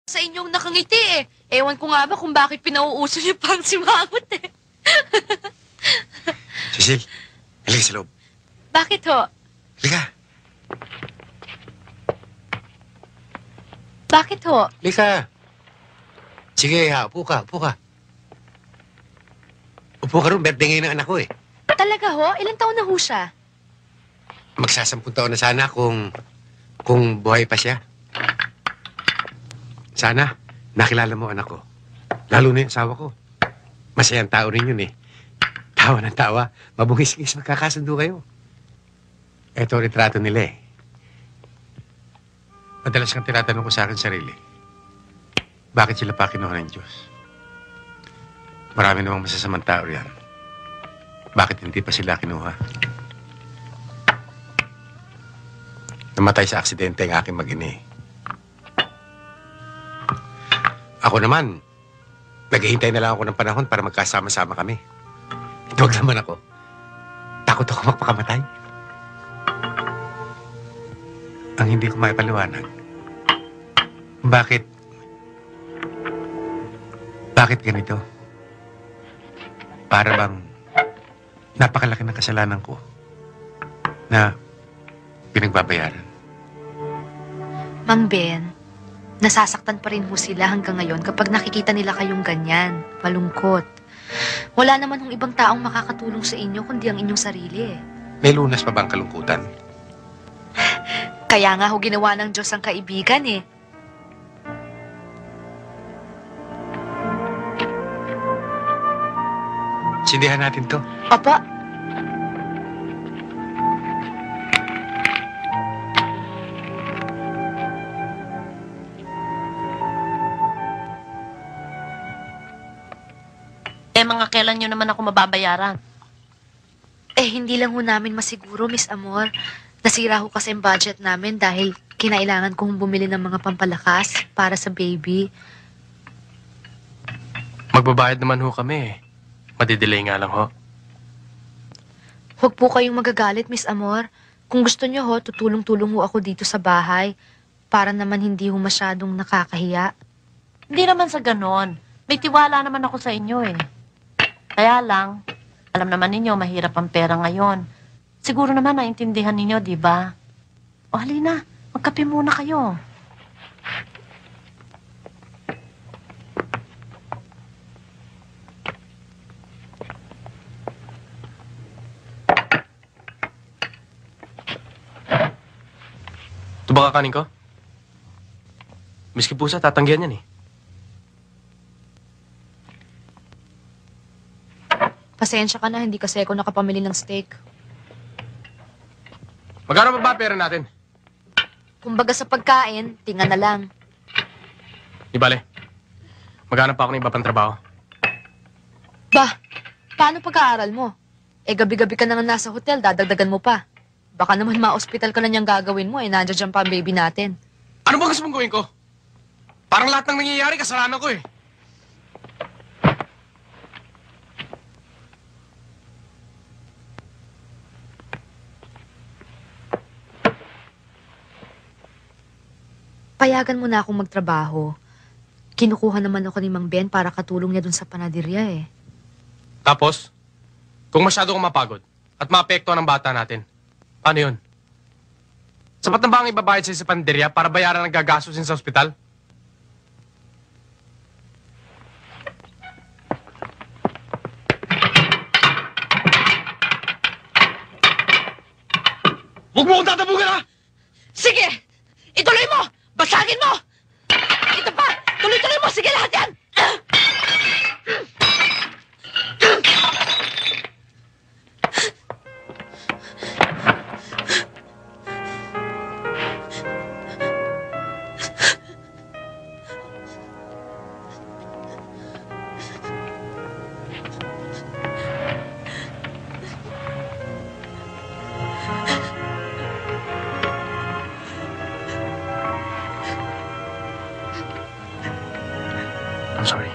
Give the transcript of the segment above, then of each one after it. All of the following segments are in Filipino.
Sa inyong nakangiti eh. Ewan ko nga ba kung bakit pinauuso niyo pang si Mangot eh. Cecil, halika sa loob. Bakit ho? Halika. Bakit ho? Halika. Sige, upo ka, upo ka. Upo ka rin, birthday ngayon ng anak ko eh. Talaga ho? Ilang taon na ho siya? Magsasampung taon na sana kung buhay pa siya. Sana, nakilala mo anak ko. Lalo na yung asawa ko. Masayang tao rin yun eh. Tawa ng tawa. Mabungis-ngis, magkakasundo kayo. Ito ang retrato nila eh. Madalas kang tinatanong ko sa akin sarili. Bakit sila pa kinuha ng Diyos? Marami namang masasamang tao yan. Bakit hindi pa sila kinuha? Namatay sa aksidente ang aking mag-ini. Ako naman, naghihintay na lang ako ng panahon para magkasama-sama kami. Huwag naman ako. Takot ako magpakamatay. Ang hindi ko maipaliwanag, bakit ganito? Para bang napakalaki ng kasalanan ko na pinagbabayaran. Mang Ben, nasasaktan pa rin ho sila hanggang ngayon kapag nakikita nila kayong ganyan, malungkot. Wala naman hong ibang taong makakatulong sa inyo kundi ang inyong sarili eh. May lunas pa bang kalungkutan? Kaya nga ho ginawa ng Diyos ang kaibigan eh. Sindihan natin to. Apa, Mga kailan nyo naman ako mababayaran? hindi lang ho namin masiguro, Miss Amor. Nasira ho kasi ang budget namin dahil kinailangan kong bumili ng mga pampalakas para sa baby. Magbabayad naman ho kami. Madidelay nga lang ho. Huwag po kayong magagalit, Miss Amor. Kung gusto niyo ho, tutulong-tulong ho ako dito sa bahay para naman hindi ho masyadong nakakahiya. Hindi naman sa ganon. May tiwala naman ako sa inyo eh. Kaya lang, alam naman ninyo, mahirap ang pera ngayon. Siguro naman naintindihan ninyo, di ba? O halina, magkape muna kayo. Ito ba kakanin ko? Miski pusa, tatanggihan yan eh. Pasensya ka na, hindi kasi ako nakapamili ng steak. Magkano ba pera natin? Kumbaga sa pagkain, tinga na lang. Di bale. Maghanap pa ako ng iba pang trabaho. Bah, paano pag-aaral mo? Gabi-gabi ka na nga nasa hotel, dadagdagan mo pa. Baka naman ma-hospital ka na niyang gagawin mo, nandiyan pa ang baby natin. Ano ba gusto mong gawin ko? Parang lahat ng nangyayari, kasalanan ko eh. Payagan mo na akong magtrabaho. Kinukuha naman ako ni Mang Ben para katulong niya dun sa panaderya eh. Tapos, kung masyado kang mapagod at maapektuhan ang bata natin, paano yun? Sapat na ba ang ibabayad sa panderya para bayaran ang gagastusin sa ospital? Huwag mo akong tatabugan, ha! Sige! Ituloy mo! Basagin mo! Ito pa! Tuloy-tuloy mo! Sige lahat yan! I'm sorry.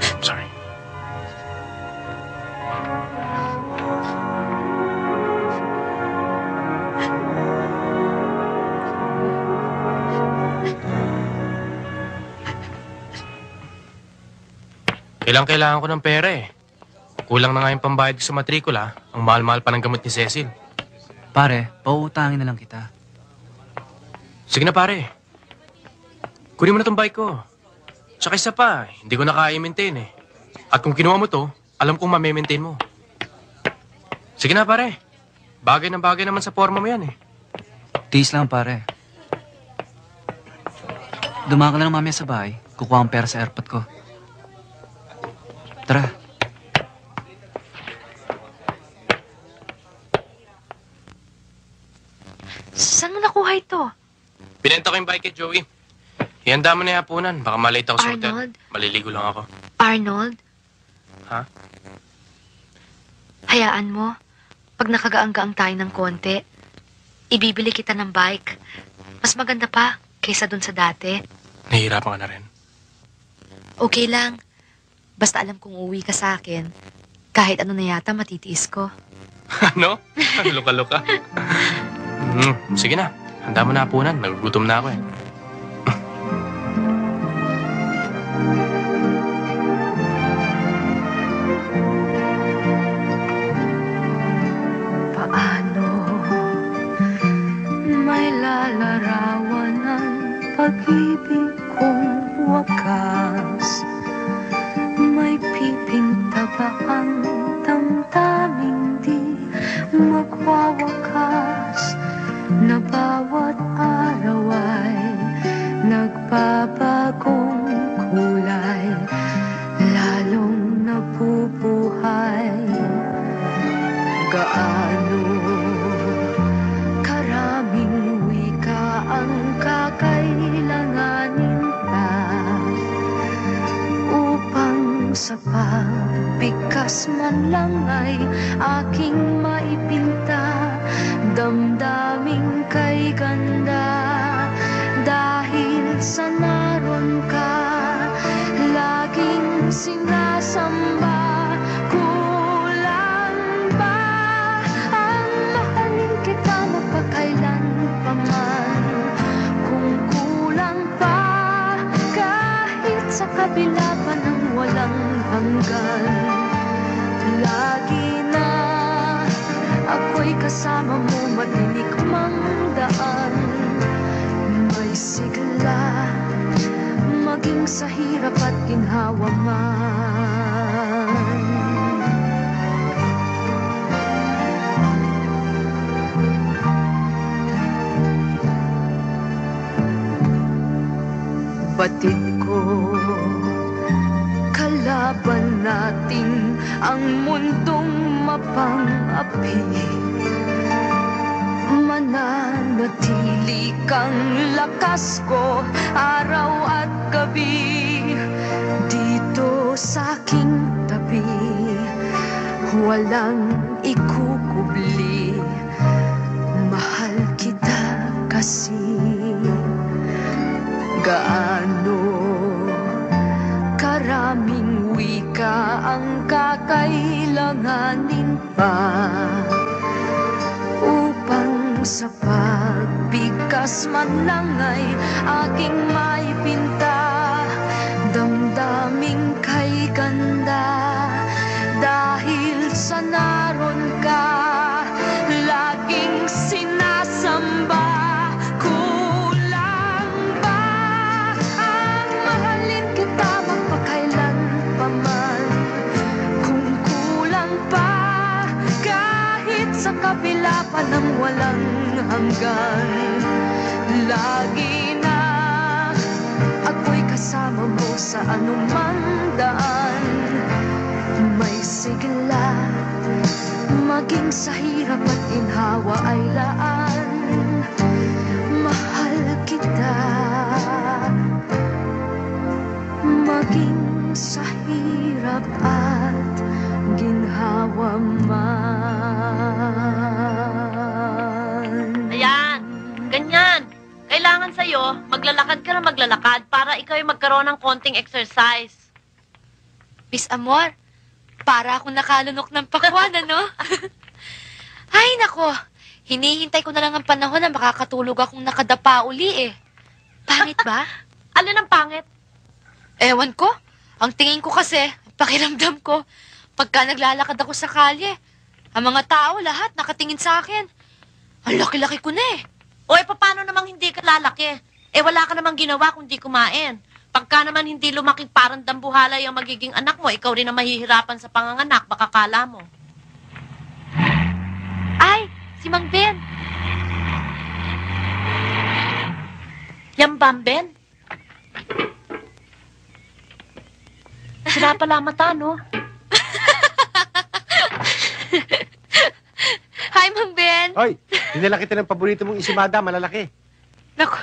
I'm sorry. Kailangan ko ng pera eh. Kulang na nga yung pambayad ko sa matrikula. Ang mahal-mahal pa ng gamot ni Cecil. Pare, pauutangin na lang kita. Sige na pare. Kunin mo na tong bike ko. Tsaka isa pa, hindi ko na kaya i-maintain eh. At kung kinuha mo to, alam kong mame-maintain mo. Sige na pare. Bagay na bagay naman sa forma mo yan eh. Tiis lang, pare. Dumaan ka na lang mamaya sa bahay. Kukuha ang pera sa airpot ko. Tara. Saan mo nakuha ito? Pinenta ko yung bike kay Joey. Ihanda mo na yung hapunan. Baka malate ako sa hotel. Arnold? Maliligo lang ako. Arnold? Ha? Hayaan mo. Pag nakagaang-gaang tayo ng konti, ibibili kita ng bike. Mas maganda pa kaysa dun sa dati. Nahihirapan ka na rin. Okay lang. Basta alam kong uuwi ka sa akin. Kahit ano na yata matitiis ko. Ano? Luka-luka. Sige na. Handa mo na hapunan. Nagugutom na ako eh. Paano may lalarawan ng pag-ibig kong wakas? May pipinta ba ang damdaming di magwawakas? Na bawat araw ay nagbabagong kulay, lalong nabubuhay. Gaano karaming wika ang kakailanganin pa upang sa pagbigkas man lang ay aking maipinta damdaming kay ganda. Dahil sa naroon ka, laging sinasamba. Kulang ba ang mahalin kita magpakailan pa man? Kung kulang pa, kahit sa kabila pa ng walang hanggan, lagi na ako'y kasama mo, matinik mang daan. May sigla, maging sa hirap at ginhawa man. Batid ko, kalaban natin ang mundong mapang-api. Mananatili kang lakas ko araw at gabi. Dito sa aking tabi, walang ikukubli. Mahal kita kasi. Gaano karaming wika ang kakailanganin pa upang sa pagbigkas man lang ay aking maipinta damdaming kay ganda. Dahil sa naroon ka, laging sinasamba. Kulang ba ang mahalin kita magpakailan pa man? Kung kulang pa, kahit sa kabila pa ng walang hanggan, lagi na ako'y kasama mo sa anumang daan. May sigla, maging sa hirap at ginhawa ay laan. Mahal kita, maging sa hirap at ginhawa man. Ayan, ganyan. Kailangan sa'yo, maglalakad ka na maglalakad para ikaw ay magkaroon ng konting exercise. Miss Amor, para akong nakalunok ng pakwan, ano? Ay, nako. Hinihintay ko na lang ang panahon na makakatulog akong nakadapa uli eh. Pangit ba? Alin ang pangit? Ewan ko. Ang tingin ko kasi, Pakiramdam ko, pagka naglalakad ako sa kalye, ang mga tao lahat nakatingin sa akin. Ang laki-laki ko na eh. O paano namang hindi ka lalaki? Wala ka namang ginawa kundi kumain. Pagka naman hindi lumaking parang dambuhalay ang magiging anak mo, ikaw rin ang mahihirapan sa panganganak, baka kala mo. Ay, si Mang Ben. Yan ba, Ben? Sira pala mata, no? Hi, Mang Ben. Hoy, dinala kita ng paborito mong isimada, malalaki. Naku,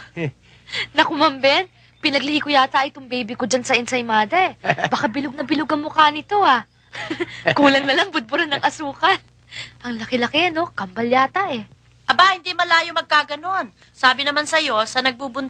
naku, Mang Ben. Pinaglihi ko yata itong baby ko dyan sa ensaymada eh. Baka bilog na bilog ang mukha nito ah. Kulang na lang budburan ng asukal. Ang laki-laki, no? Kambal yata eh. Aba, hindi malayo magkaganon. Sabi naman sa'yo, sa nagbubuntis